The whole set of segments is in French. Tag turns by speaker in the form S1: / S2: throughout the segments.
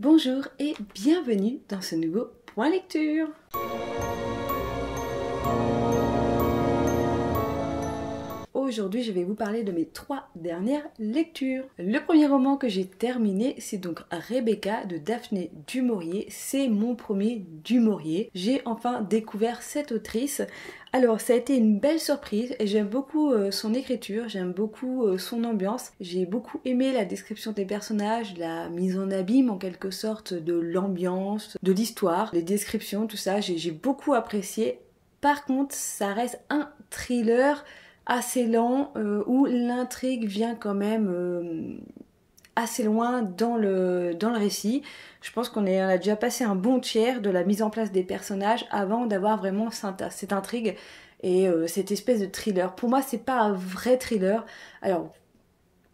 S1: Bonjour et bienvenue dans ce nouveau point lecture. Aujourd'hui, je vais vous parler de mes 3 dernières lectures. Le premier roman que j'ai terminé, c'est donc Rebecca de Daphné du Maurier. C'est mon premier du Maurier. J'ai enfin découvert cette autrice. Alors, ça a été une belle surprise et j'aime beaucoup son écriture, j'aime beaucoup son ambiance. J'ai beaucoup aimé la description des personnages, la mise en abîme en quelque sorte de l'ambiance, de l'histoire, les descriptions, tout ça. J'ai beaucoup apprécié. Par contre, ça reste un thriller assez lent où l'intrigue vient quand même assez loin dans le récit. Je pense qu'on a déjà passé un bon tiers de la mise en place des personnages avant d'avoir vraiment cette intrigue et cette espèce de thriller. Pour moi, c'est pas un vrai thriller. Alors,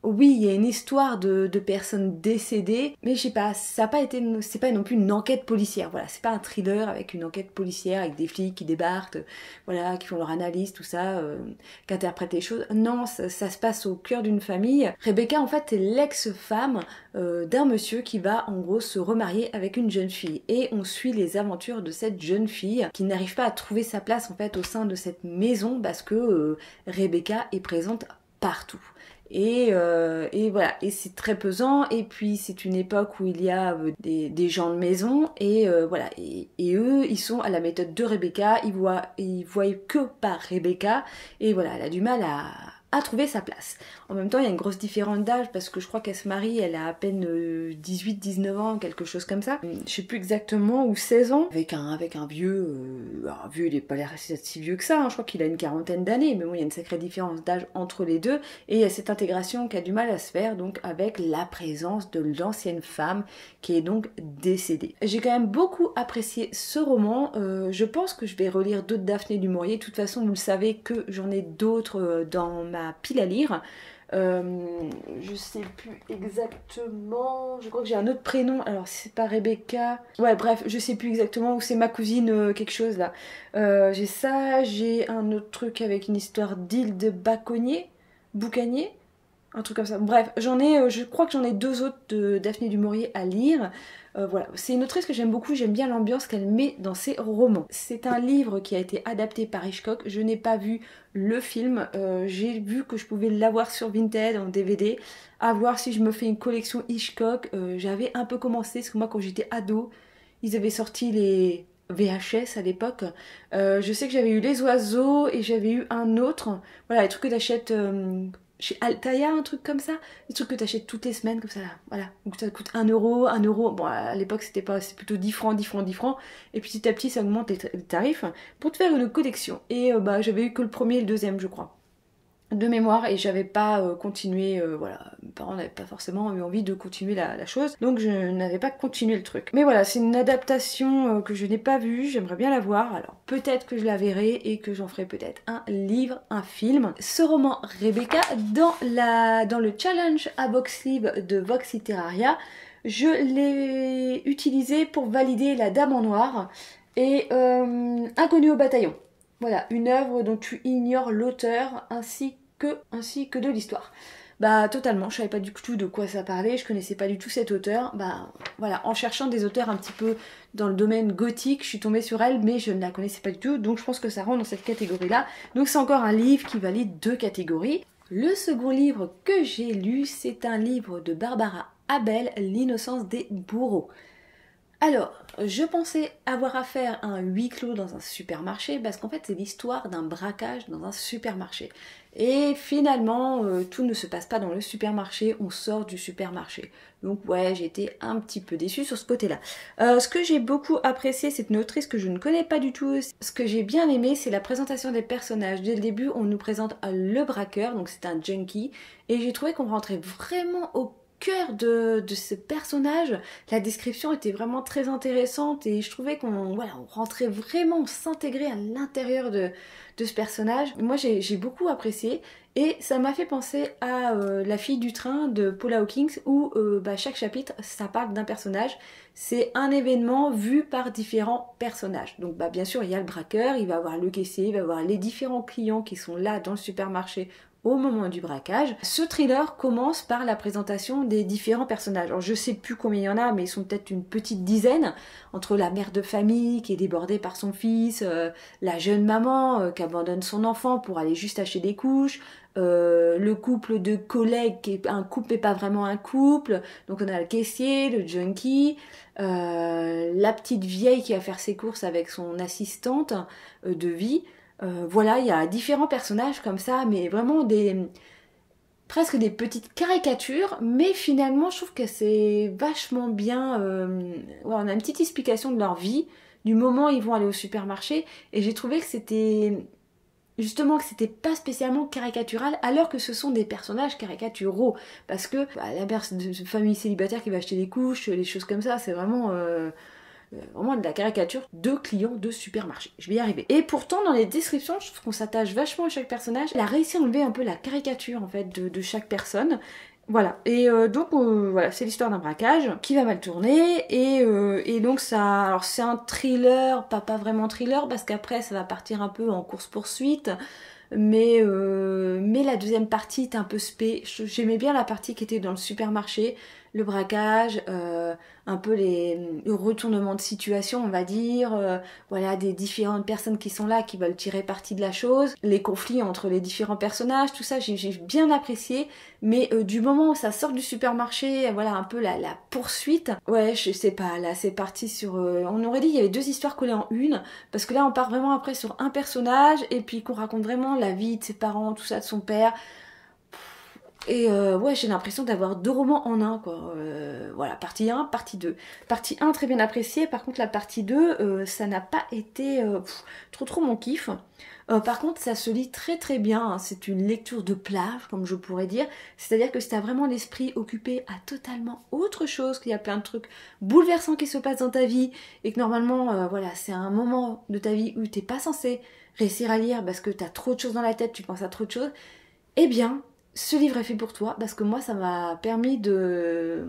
S1: oui, il y a une histoire de personnes décédées, mais je sais pas, ça a pas été, c'est pas non plus une enquête policière. Voilà, c'est pas un thriller avec une enquête policière, avec des flics qui débarquent, voilà, qui font leur analyse, tout ça, qui interprètent les choses. Non, ça se passe au cœur d'une famille. Rebecca, en fait, est l'ex-femme d'un monsieur qui va, en gros, se remarier avec une jeune fille. Et on suit les aventures de cette jeune fille qui n'arrive pas à trouver sa place, en fait, au sein de cette maison parce que Rebecca est présente partout. Et voilà, et c'est très pesant, et puis c'est une époque où il y a des gens de maison, et voilà, et eux, ils sont à la méthode de Rebecca, ils voient que par Rebecca, et voilà, elle a du mal à trouver sa place. En même temps, il y a une grosse différence d'âge, parce que je crois qu'elle se marie, elle a à peine 18-19 ans, quelque chose comme ça. Je sais plus exactement, ou 16 ans, avec un vieux, alors, vieux, il est pas l'air si vieux que ça, hein, je crois qu'il a une quarantaine d'années, mais bon, il y a une sacrée différence d'âge entre les deux, et il y a cette intégration qui a du mal à se faire, donc avec la présence de l'ancienne femme, qui est donc décédée. J'ai quand même beaucoup apprécié ce roman, je pense que je vais relire d'autres Daphné du Maurier, de toute façon, vous le savez que j'en ai d'autres dans ma pile à lire. Je sais plus exactement, je crois que j'ai un autre prénom, alors si c'est pas Rebecca, ouais bref, je sais plus exactement, où c'est ma cousine quelque chose là. J'ai ça, j'ai un autre truc avec une histoire d'île de Boucanier, un truc comme ça. Bref, je crois que j'en ai 2 autres de Daphné du Maurier à lire. Voilà, c'est une autrice que j'aime beaucoup, j'aime bien l'ambiance qu'elle met dans ses romans. C'est un livre qui a été adapté par Hitchcock, je n'ai pas vu le film, j'ai vu que je pouvais l'avoir sur Vinted en DVD, à voir si je me fais une collection Hitchcock. J'avais un peu commencé, parce que moi quand j'étais ado, ils avaient sorti les VHS à l'époque. Je sais que j'avais eu Les Oiseaux et j'avais eu un autre, voilà, les trucs que t'achètes chez Altaïa, un truc comme ça, des trucs que t'achètes toutes les semaines comme ça là, voilà, donc ça coûte 1 euro, bon à l'époque c'était plutôt 10 francs, 10 francs, 10 francs, et puis petit à petit ça augmente les tarifs pour te faire une collection, et bah j'avais eu que le premier et le deuxième je crois, de mémoire, et j'avais pas continué, voilà, mes parents n'avaient pas forcément eu envie de continuer la chose, donc je n'avais pas continué le truc. Mais voilà, c'est une adaptation que je n'ai pas vue, j'aimerais bien la voir, alors peut-être que je la verrai et que j'en ferai peut-être un livre, un film. Ce roman Rebecca, dans le challenge à box sleeve de Vox Literaria, je l'ai utilisé pour valider La Dame en Noir et Inconnu au bataillon. Voilà, une œuvre dont tu ignores l'auteur ainsi que de l'histoire. Bah totalement, je savais pas du tout de quoi ça parlait, je connaissais pas du tout cet auteur. Bah voilà, en cherchant des auteurs un petit peu dans le domaine gothique, je suis tombée sur elle, mais je ne la connaissais pas du tout, donc je pense que ça rentre dans cette catégorie-là. Donc c'est encore un livre qui valide 2 catégories. Le second livre que j'ai lu, c'est un livre de Barbara Abel, L'innocence des bourreaux. Alors, je pensais avoir affaire à un huis clos dans un supermarché parce qu'en fait c'est l'histoire d'un braquage dans un supermarché. Et finalement, tout ne se passe pas dans le supermarché, on sort du supermarché. Donc ouais, j'ai été un petit peu déçue sur ce côté-là. Ce que j'ai beaucoup apprécié, c'est une autrice que je ne connais pas du tout. Ce que j'ai bien aimé, c'est la présentation des personnages. Dès le début, on nous présente le braqueur, donc c'est un junkie. Et j'ai trouvé qu'on rentrait vraiment au cœur de ce personnage. La description était vraiment très intéressante et je trouvais qu'on rentrait vraiment, on s'intégrait à l'intérieur de ce personnage. Moi j'ai beaucoup apprécié et ça m'a fait penser à La fille du train de Paula Hawkins où chaque chapitre ça parle d'un personnage. C'est un événement vu par différents personnages. Donc bien sûr il y a le braqueur, il va avoir le caissier, il va avoir les différents clients qui sont là dans le supermarché au moment du braquage. Ce thriller commence par la présentation des différents personnages. Alors je sais plus combien il y en a, mais ils sont peut-être une petite dizaine, entre la mère de famille qui est débordée par son fils, la jeune maman qui abandonne son enfant pour aller juste acheter des couches, le couple de collègues qui est un couple mais pas vraiment un couple, donc on a le caissier, le junkie, la petite vieille qui va faire ses courses avec son assistante de vie. Voilà, il y a différents personnages comme ça, mais vraiment presque des petites caricatures, mais finalement je trouve que c'est vachement bien. Ouais, on a une petite explication de leur vie, du moment où ils vont aller au supermarché, et j'ai trouvé que c'était justement que c'était pas spécialement caricatural, alors que ce sont des personnages caricaturaux, parce que la mère de famille célibataire qui va acheter des couches, les choses comme ça, c'est vraiment de la caricature de clients de supermarché. Je vais y arriver. Et pourtant, dans les descriptions, je trouve qu'on s'attache vachement à chaque personnage. Elle a réussi à enlever un peu la caricature, en fait, de chaque personne. Voilà. Et donc, voilà, c'est l'histoire d'un braquage qui va mal tourner. Et donc, ça... Alors, c'est un thriller, pas vraiment thriller, parce qu'après, ça va partir un peu en course-poursuite. Mais la deuxième partie est un peu spé. J'aimais bien la partie qui était dans le supermarché, le braquage, un peu le retournement de situation, on va dire, voilà, des différentes personnes qui sont là, qui veulent tirer parti de la chose, les conflits entre les différents personnages, tout ça, j'ai bien apprécié, mais du moment où ça sort du supermarché, voilà, un peu la poursuite, ouais, je sais pas, là, c'est parti sur... on aurait dit qu'il y avait deux histoires collées en une, parce que là, on part vraiment après sur un personnage, et puis qu'on raconte vraiment la vie de ses parents, tout ça, de son père. Et ouais, j'ai l'impression d'avoir deux romans en un, quoi. Voilà, partie 1, partie 2. Partie 1, très bien appréciée. Par contre, la partie 2, ça n'a pas été trop mon kiff. Par contre, ça se lit très très bien. Hein. C'est une lecture de plage, comme je pourrais dire. C'est-à-dire que si t'as vraiment l'esprit occupé à totalement autre chose, qu'il y a plein de trucs bouleversants qui se passent dans ta vie, et que normalement, voilà, c'est un moment de ta vie où t'es pas censé réussir à lire parce que t'as trop de choses dans la tête, tu penses à trop de choses, eh bien... ce livre est fait pour toi, parce que moi, ça m'a permis de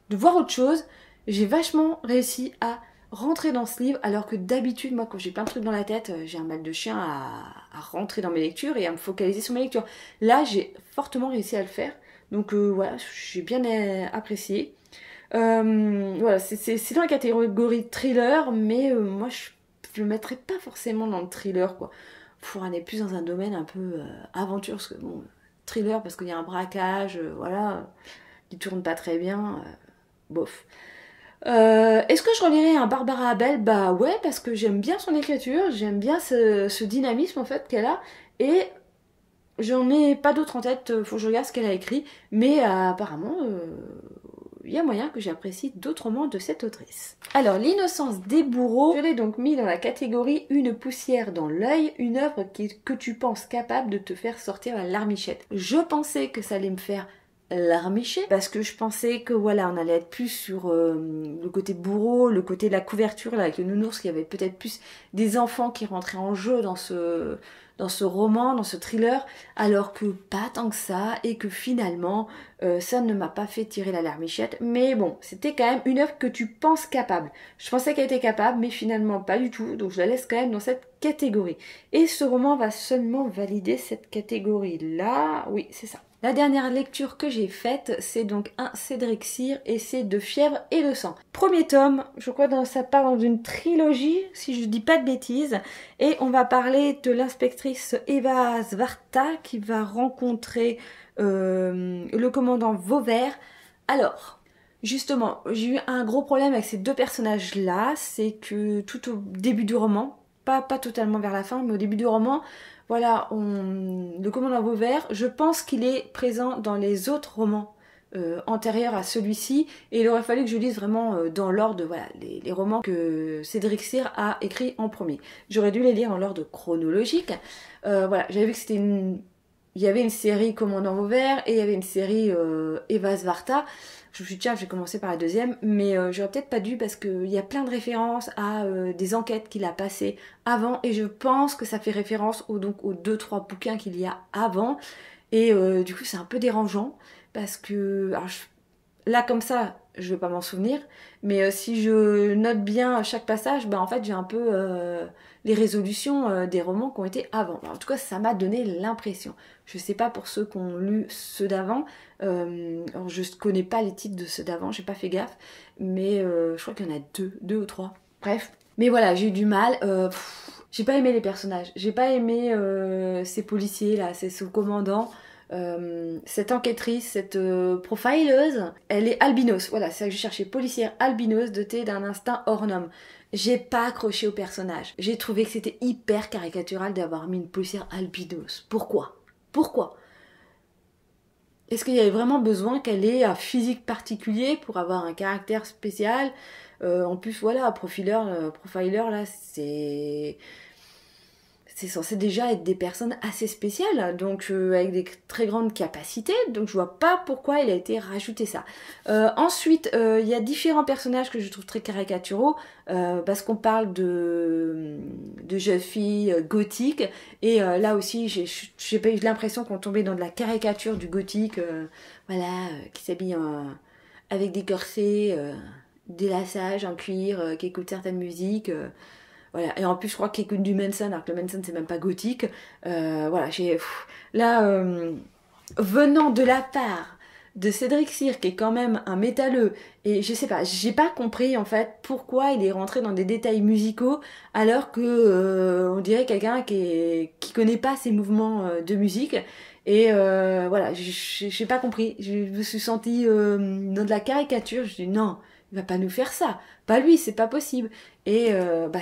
S1: voir autre chose. J'ai vachement réussi à rentrer dans ce livre, alors que d'habitude, moi, quand j'ai plein de trucs dans la tête, j'ai un mal de chien à rentrer dans mes lectures et à me focaliser sur mes lectures. Là, j'ai fortement réussi à le faire. Donc voilà, j'ai bien apprécié. Voilà, c'est dans la catégorie thriller, mais moi, je le mettrais pas forcément dans le thriller, quoi. Faut aller plus dans un domaine un peu aventure, parce que bon... thriller parce qu'il y a un braquage, voilà, qui tourne pas très bien, bof. Est-ce que je relirai un Barbara Abel? Bah ouais, parce que j'aime bien son écriture, j'aime bien ce dynamisme en fait qu'elle a, et j'en ai pas d'autres en tête, faut que je regarde ce qu'elle a écrit, mais apparemment, il y a moyen que j'apprécie d'autres romans de cette autrice. Alors, L'innocence des bourreaux, je l'ai donc mis dans la catégorie Une poussière dans l'œil, une œuvre que tu penses capable de te faire sortir la larmichette. Je pensais que ça allait me faire larmicher, parce que je pensais que voilà, on allait être plus sur le côté bourreau, le côté de la couverture, là, avec le nounours, qu'il y avait peut-être plus des enfants qui rentraient en jeu dans ce roman, dans ce thriller, alors que pas tant que ça, et que finalement, ça ne m'a pas fait tirer la larmichette, mais bon, c'était quand même une œuvre que tu penses capable. Je pensais qu'elle était capable, mais finalement pas du tout, donc je la laisse quand même dans cette catégorie. Et ce roman va seulement valider cette catégorie-là, oui, c'est ça. La dernière lecture que j'ai faite, c'est donc un Cédric Cyr, et c'est De fièvre et de sang. Premier tome, je crois que ça part dans une trilogie, si je dis pas de bêtises, et on va parler de l'inspectrice Eva Svarta qui va rencontrer le commandant Vauvert. Alors, justement, j'ai eu un gros problème avec ces deux personnages-là, c'est que tout au début du roman, pas totalement vers la fin, mais au début du roman, voilà, le commandant Vauvert, je pense qu'il est présent dans les autres romans antérieurs à celui-ci, et il aurait fallu que je lise vraiment dans l'ordre, voilà, les romans que Cédric Cyr a écrits en premier. J'aurais dû les lire dans l'ordre chronologique. Voilà, j'avais vu que il y avait une série Commandant Vauvert et il y avait une série Eva Svarta. Je me suis dit, tiens, je vais commencer par la deuxième, mais j'aurais peut-être pas dû, parce qu'il y a plein de références à des enquêtes qu'il a passées avant, et je pense que ça fait référence aux 2-3 bouquins qu'il y a avant, et du coup c'est un peu dérangeant, parce que alors, là comme ça, je vais pas m'en souvenir, mais si je note bien chaque passage, en fait j'ai un peu les résolutions des romans qui ont été avant. En tout cas, ça m'a donné l'impression. Je sais pas pour ceux qui ont lu ceux d'avant, alors je connais pas les titres de ceux d'avant, j'ai pas fait gaffe, mais je crois qu'il y en a deux ou trois. Bref, mais voilà, j'ai eu du mal. J'ai pas aimé les personnages, j'ai pas aimé ces policiers là, ces sous-commandants. Cette enquêtrice, cette profileuse, elle est albinos. Voilà, c'est ça que je cherchais. Policière albinos dotée d'un instinct hors norme. J'ai pas accroché au personnage. J'ai trouvé que c'était hyper caricatural d'avoir mis une policière albinos. Pourquoi? Pourquoi? Est-ce qu'il y avait vraiment besoin qu'elle ait un physique particulier pour avoir un caractère spécial? En plus, voilà, profiler là, c'est censé déjà être des personnes assez spéciales, donc avec des très grandes capacités, donc je vois pas pourquoi il a été rajouté ça. Ensuite, il y a différents personnages que je trouve très caricaturaux, parce qu'on parle de jeunes filles gothiques, et là aussi j'ai pas eu l'impression qu'on tombait dans de la caricature du gothique, voilà, qui s'habille avec des corsets, des lassages en cuir, qui écoutent certaines musiques. Voilà, et en plus je crois qu'il écoute du Manson, alors que le Manson c'est même pas gothique. Voilà, venant de la part de Cédric Cyr, qui est quand même un métalleux, et je sais pas, j'ai pas compris en fait pourquoi il est rentré dans des détails musicaux, alors que on dirait quelqu'un qui connaît pas ses mouvements de musique. Et voilà, j'ai pas compris. Je me suis sentie dans de la caricature. Je dis non, il va pas nous faire ça. Pas lui, c'est pas possible. Et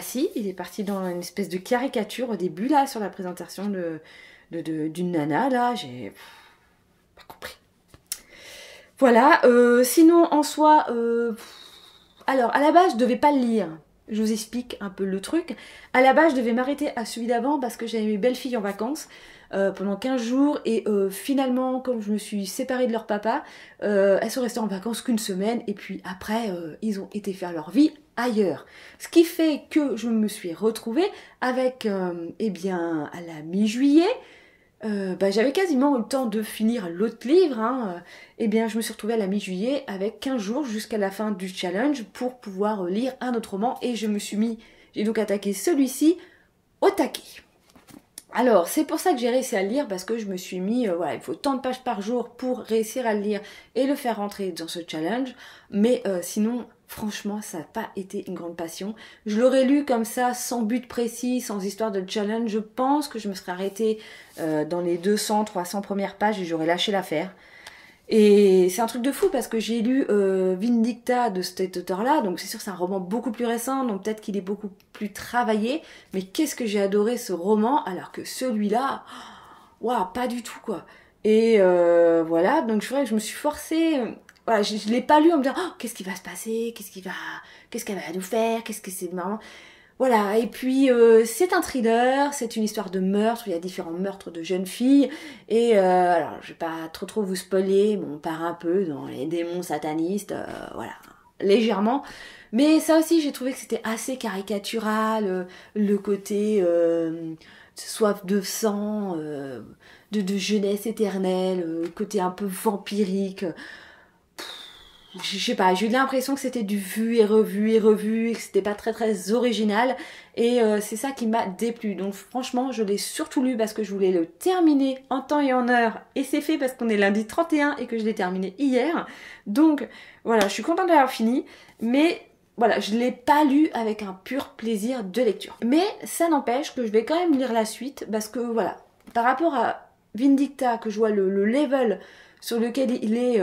S1: si, il est parti dans une espèce de caricature au début là sur la présentation d'une nana là. J'ai pas compris. Voilà. Sinon en soi, alors à la base je devais pas le lire. Je vous explique un peu le truc. À la base je devais m'arrêter à celui d'avant parce que j'avais mes belles filles en vacances. Pendant 15 jours et finalement comme je me suis séparée de leur papa, elles sont restées en vacances qu'une semaine et puis après ils ont été faire leur vie ailleurs. Ce qui fait que je me suis retrouvée avec eh bien à la mi-juillet, j'avais quasiment eu le temps de finir l'autre livre, hein. Eh bien je me suis retrouvée à la mi-juillet avec 15 jours jusqu'à la fin du challenge pour pouvoir lire un autre roman et j'ai donc attaqué celui-ci au taquet. Alors, c'est pour ça que j'ai réussi à le lire, parce que je me suis mis, voilà, il faut tant de pages par jour pour réussir à le lire et le faire rentrer dans ce challenge. Mais sinon, franchement, ça n'a pas été une grande passion. Je l'aurais lu comme ça, sans but précis, sans histoire de challenge. Je pense que je me serais arrêtée dans les 200, 300 premières pages et j'aurais lâché l'affaire. Et c'est un truc de fou parce que j'ai lu Vindicta de cet auteur-là, donc c'est sûr que c'est un roman beaucoup plus récent, donc peut-être qu'il est beaucoup plus travaillé, mais qu'est-ce que j'ai adoré ce roman, alors que celui-là, waouh, pas du tout quoi. Et voilà, donc je me suis forcée, voilà, je l'ai pas lu en me disant oh, qu'est-ce qui va se passer, qu'est-ce qu'elle va nous faire, qu'est-ce que c'est marrant. Voilà, et puis c'est un thriller, c'est une histoire de meurtre, il y a différents meurtres de jeunes filles, et alors je vais pas trop vous spoiler, bon, on part un peu dans les démons satanistes, voilà, légèrement, mais ça aussi j'ai trouvé que c'était assez caricatural, le côté soif de sang, de jeunesse éternelle, côté un peu vampirique. Je sais pas, j'ai eu l'impression que c'était du vu et revu et que c'était pas très original et c'est ça qui m'a déplu. Donc franchement, je l'ai surtout lu parce que je voulais le terminer en temps et en heure et c'est fait parce qu'on est lundi 31 et que je l'ai terminé hier. Donc voilà, je suis contente d'avoir fini, mais voilà, je l'ai pas lu avec un pur plaisir de lecture. Mais ça n'empêche que je vais quand même lire la suite parce que voilà, par rapport à Vindicta, que je vois le level sur lequel il est,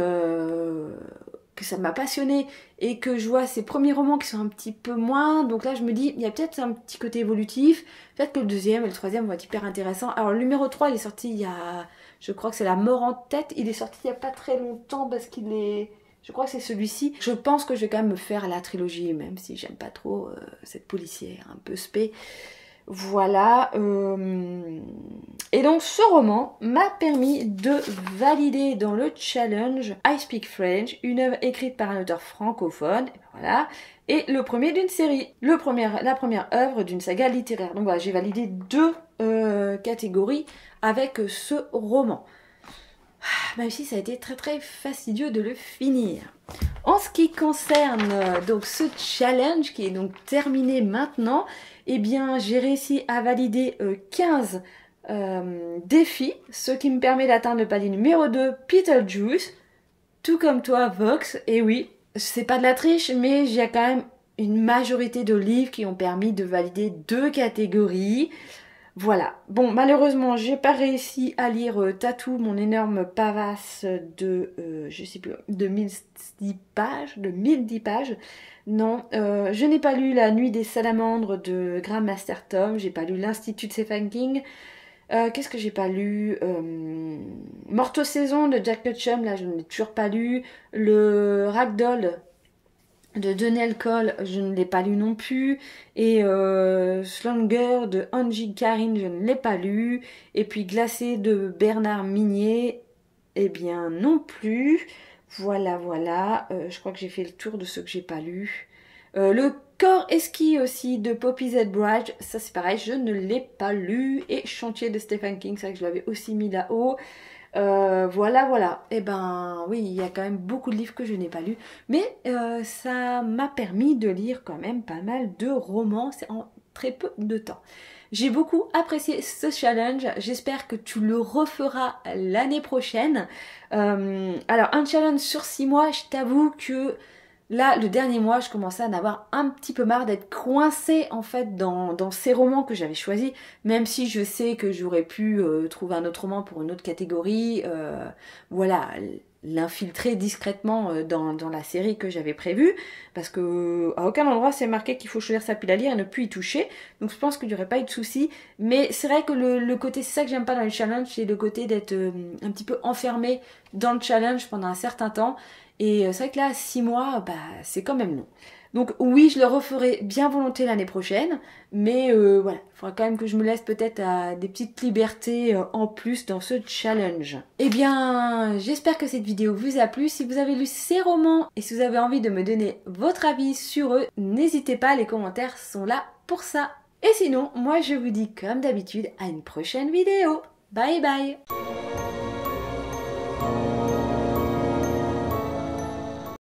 S1: que ça m'a passionné et que je vois ces premiers romans qui sont un petit peu moins, donc là je me dis il y a peut-être un petit côté évolutif, peut-être que le deuxième et le troisième vont être hyper intéressants. Alors le numéro 3 il est sorti il y a, je crois que c'est La mort en tête, il est sorti il y a pas très longtemps parce qu'il est, je crois que c'est celui-ci. Je pense que je vais quand même me faire la trilogie, même si j'aime pas trop cette policière un peu spé. Voilà. Et donc ce roman m'a permis de valider dans le challenge I Speak French, une œuvre écrite par un auteur francophone. Voilà. Et le premier d'une série. La première œuvre d'une saga littéraire. Donc voilà, j'ai validé 2 catégories avec ce roman. Même si ça a été très fastidieux de le finir. En ce qui concerne donc ce challenge qui est donc terminé maintenant, eh bien j'ai réussi à valider 15 défis, ce qui me permet d'atteindre le palier numéro 2, Beetlejuice, tout comme toi Vox. Et oui, c'est pas de la triche, mais j'ai quand même une majorité de livres qui ont permis de valider 2 catégories. Voilà. Bon, malheureusement, j'ai pas réussi à lire Tatou, mon énorme pavasse de, je sais plus, de 1010 pages, de 1010 pages. Non, je n'ai pas lu La Nuit des Salamandres de Graham Masterton, j'ai pas lu L'Institut de Stephen King. Qu'est-ce que j'ai pas lu? Morte aux saisons de Jack Ketchum, là je ne l'ai toujours pas lu. Le Ragdoll de Daniel Cole, je ne l'ai pas lu non plus. Et Slanger de Angie Karine, je ne l'ai pas lu. Et puis Glacé de Bernard Minier, eh bien non plus. Voilà, voilà. Je crois que j'ai fait le tour de ceux que j'ai pas lu. Le Corps Esquis aussi de Poppy Z. Bride, ça c'est pareil, je ne l'ai pas lu. Et Chantier de Stephen King, c'est vrai que je l'avais aussi mis là-haut. Voilà, voilà. Et ben oui, il y a quand même beaucoup de livres que je n'ai pas lus. Mais ça m'a permis de lire quand même pas mal de romans en très peu de temps. J'ai beaucoup apprécié ce challenge. J'espère que tu le referas l'année prochaine. Alors, un challenge sur 6 mois, je t'avoue que là, le dernier mois, je commençais à en avoir un petit peu marre d'être coincée en fait dans ces romans que j'avais choisis, même si je sais que j'aurais pu trouver un autre roman pour une autre catégorie, voilà, l'infiltrer discrètement dans la série que j'avais prévue, parce que à aucun endroit c'est marqué qu'il faut choisir sa pile à lire et ne plus y toucher, donc je pense qu'il n'y aurait pas eu de souci, mais c'est vrai que le côté, c'est ça que j'aime pas dans les challenges, c'est le côté d'être un petit peu enfermé dans le challenge pendant un certain temps. Et c'est vrai que là, 6 mois, bah, c'est quand même long. Donc oui, je le referai bien volontiers l'année prochaine, mais voilà, il faudra quand même que je me laisse peut-être des petites libertés en plus dans ce challenge. Eh bien, j'espère que cette vidéo vous a plu. Si vous avez lu ces romans et si vous avez envie de me donner votre avis sur eux, n'hésitez pas, les commentaires sont là pour ça. Et sinon, moi je vous dis comme d'habitude à une prochaine vidéo. Bye bye!